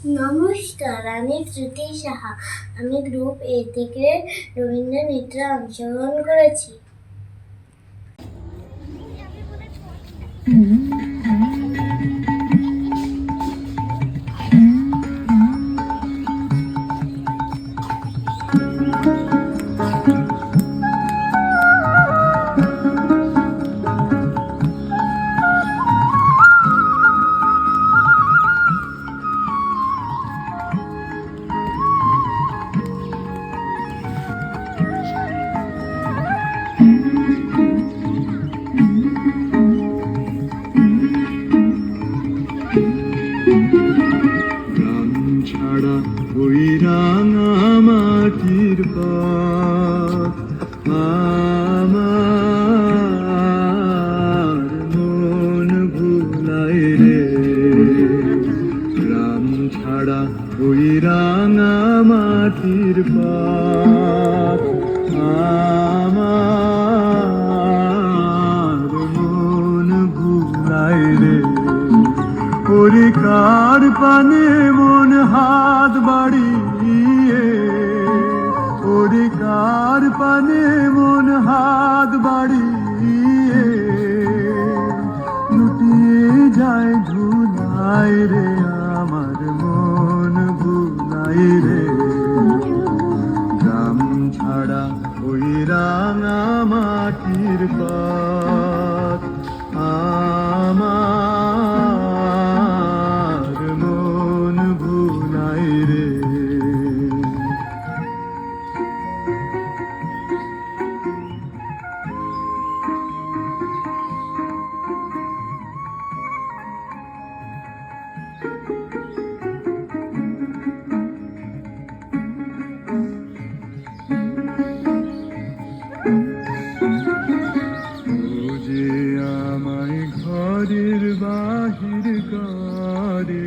নমস্কার, আমি শ্রুতি সাহা। আমি গ্রুপ এ থেকে রবীন্দ্র নৃত্যে অংশগ্রহণ করেছি। ছাড়া ওই রাঙা মাটির পথ আমার মন ভুলায় রে। গ্রাম ছাড়া ওই রাঙা মাটির পথ আমার মন ভুলায় রে। ওরে কার পানে মন হাত বাড়িয়ে, ওরে কার পানে মন হাত বাড়িয়ে লুটিয়ে যায় ধুলায় রে। আমার মন ভুলায় রে। গ্রাম ছাড়া ওই রাঙা মাটির পথ আমার মন ভুলায় রে। ঘরের বাহির করে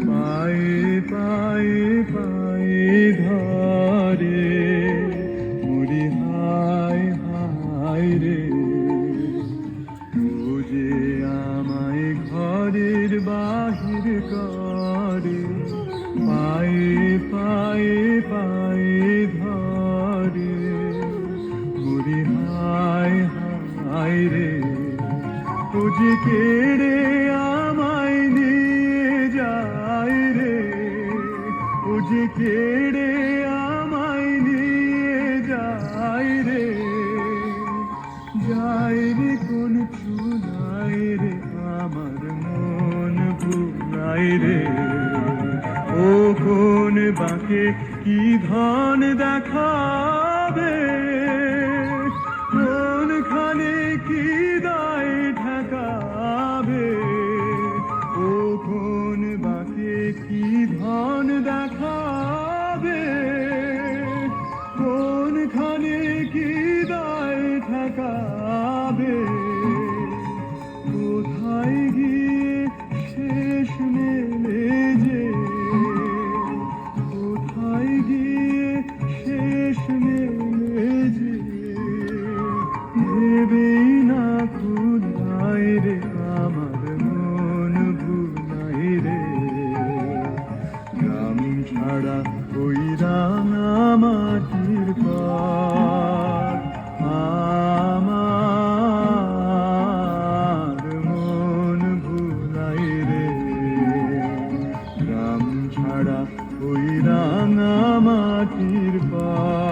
পায়ে পায়ে পায়ে ধরে মুড়ি হায় হায় রে। ও যে আমায় ঘরের বাহির করে পায়ে পায়ে পায়ে ধরে মুড়ি হায় হায় রে। ও যে কেড়ে আমায় নিয়ে যায় রে। ও যে কেড়ে আমায় নিয়ে যায় রে। যায় রে কোন চুলায় রে। আমার মন ভুলায় রে। ও কোন বাঁকে কি ধন দেখাবে, কোনখানে কি দায় ঠেকাবে। ও কোন বাঁকে কি ধন দেখাবে, কোনখানে কি দায় ঠেকাবে। কোথায় গিয়ে শেষ মেলে যে, কোথায় গিয়ে শেষ মেলে যে ভেবেই না ভুলায় রে। আমার মন ভুলায় রে। গ্রাম ছাড়া ওই রাঙা মাটির পথ আমার মন ভুলায় রে। গ্রাম ছাড়া ওই রাঙা মাটির পথ।